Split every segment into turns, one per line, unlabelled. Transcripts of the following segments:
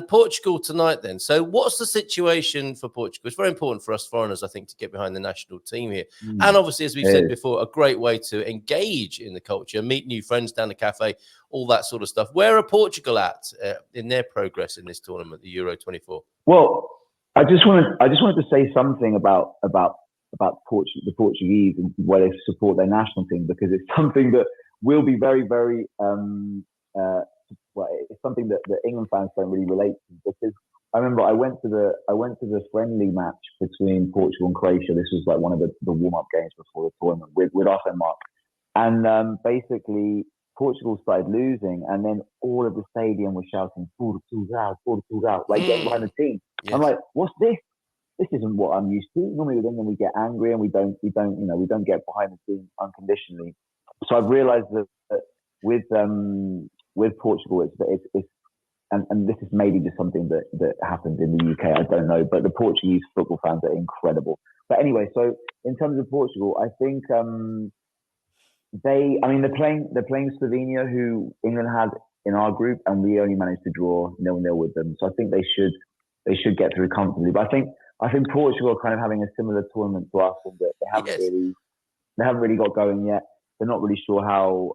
Portugal tonight then. So what's the situation for Portugal? It's very important for us foreigners, I think, to get behind the national team here. And obviously, as we've said before, a great way to engage in the culture, meet new friends down the cafe, all that sort of stuff. Where are Portugal at in their progress in this tournament, the Euro24?
Well, I just wanted to say something about the Portuguese and where they support their national team, because it's something that will be very, very well, it's something that the England fans don't really relate to, because I remember I went to the friendly match between Portugal and Croatia. This was like one of the warm-up games before the tournament with our friend Mark. And basically Portugal started losing, and then all of the stadium was shouting Portugal, like getting behind the team. Yes. I'm like, what's this? This isn't what I'm used to. Normally with England we get angry and we don't get behind the team unconditionally. So I've realised that with Portugal, it's and this is maybe just something that happens in the UK. I don't know, but the Portuguese football fans are incredible. But anyway, so in terms of Portugal, I think they're playing Slovenia, who England had in our group, and we only managed to draw 0-0 with them. So I think they should get through comfortably. But I think Portugal are kind of having a similar tournament to us in that they haven't really got going yet. They're not really sure how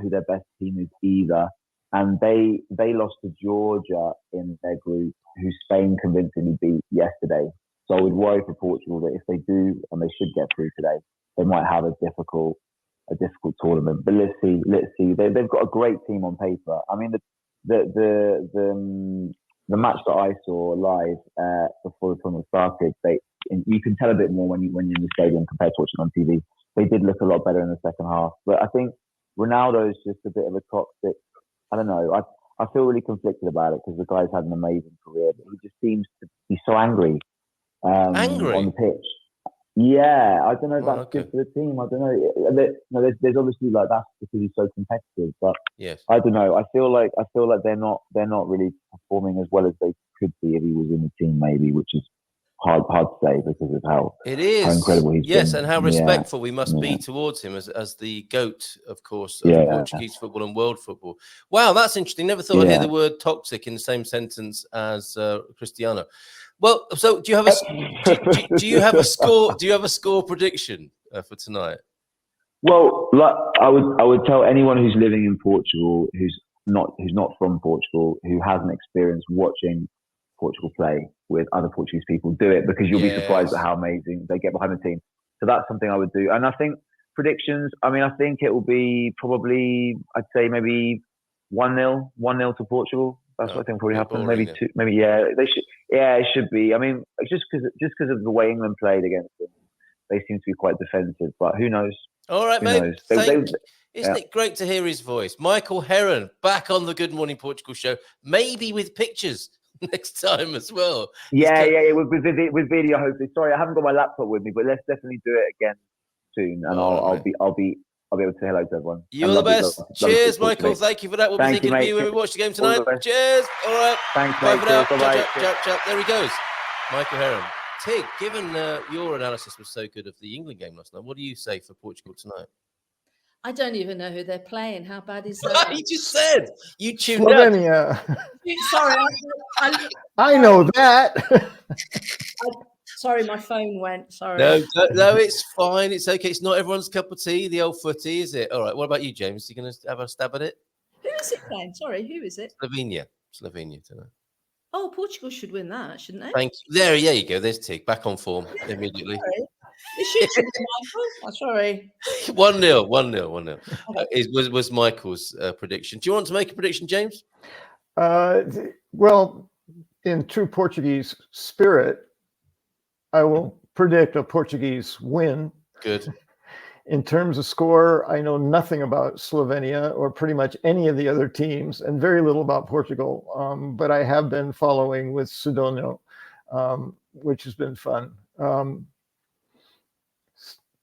who their best team is either, and they lost to Georgia in their group, who Spain convincingly beat yesterday. So I would worry for Portugal that if they do, and they should get through today, they might have a difficult tournament. But let's see. They've got a great team on paper. I mean, the match that I saw live before the tournament started, you can tell a bit more when you're in the stadium compared to watching on TV. They did look a lot better in the second half. But I think Ronaldo's just a bit of a toxic. I don't know. I feel really conflicted about it, because the guy's had an amazing career, but he just seems to be so angry.
Angry
on the pitch. Yeah, I don't know if that's good for the team. I don't know. There's obviously like that's because he's so competitive, but yes, I don't know. I feel like they're not really performing as well as they could be if he was in the team, maybe, which is hard to say because of how incredible he's been.
And how respectful we must be towards him as the GOAT, of course, of Portuguese football and world football. Wow, that's interesting. Never thought I'd hear the word toxic in the same sentence as Cristiano. Well, so do you have a score? Do you have a score prediction for tonight?
Well, I would tell anyone who's living in Portugal, who's not from Portugal, who hasn't experienced watching Portugal play with other Portuguese people, do it, because you'll be surprised at how amazing they get behind the team. So that's something I would do. And I think predictions, I think it will be probably, I'd say maybe 1-0 to Portugal. That's what I think probably happen. Maybe two. Maybe they should. Yeah, it should be. I mean, just because of the way England played against them, they seem to be quite defensive. But who knows?
All right, mate. Isn't it great to hear his voice? Michael Heron back on the Good Morning Portugal show, maybe with pictures next time as well.
Yeah, with video. Hopefully. Sorry, I haven't got my laptop with me, but let's definitely do it again soon, and I'll be able to say hello to everyone.
You're the best. Cheers, Michael. Thank you for that. We'll be thinking of you when we watch the game tonight. Cheers. All right.
Thanks,
bye
mate.
for now.
Bye-bye.
There he goes. Michael Heron. Tig, given your analysis was so good of the England game last night, what do you say for Portugal tonight?
I don't even know who they're playing. How bad is that?
You just said you tuned
Slovenia.
Sorry,
I know that.
Sorry, my phone went. Sorry.
No, it's fine. It's okay. It's not everyone's cup of tea, the old footy, is it? All right. What about you, James? Are you going to have a stab at it?
Who is it playing? Sorry, who is it?
Slovenia tonight.
Oh, Portugal should win that, shouldn't they?
Thank you. There you go. There's Tig back on form immediately.
It should be Michael. Sorry.
1-0. Was Michael's prediction. Do you want to make a prediction, James?
Well, in true Portuguese spirit, I will predict a Portuguese win.
Good.
In terms of score, I know nothing about Slovenia or pretty much any of the other teams, and very little about Portugal. But I have been following with Sedonho, which has been fun.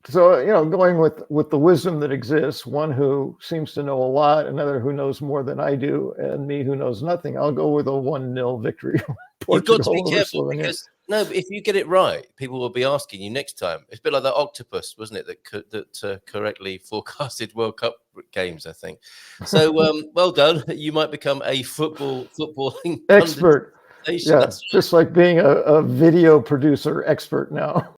So, going with the wisdom that exists, one who seems to know a lot, another who knows more than I do, and me who knows nothing, I'll go with a 1-0 victory.
You've got to be careful because No, but if you get it right, people will be asking you next time. It's a bit like that octopus, wasn't it, that correctly forecasted World Cup games, I think. So, well done. You might become a footballing
Expert.
pundit.
Yeah, just like being a video producer expert now.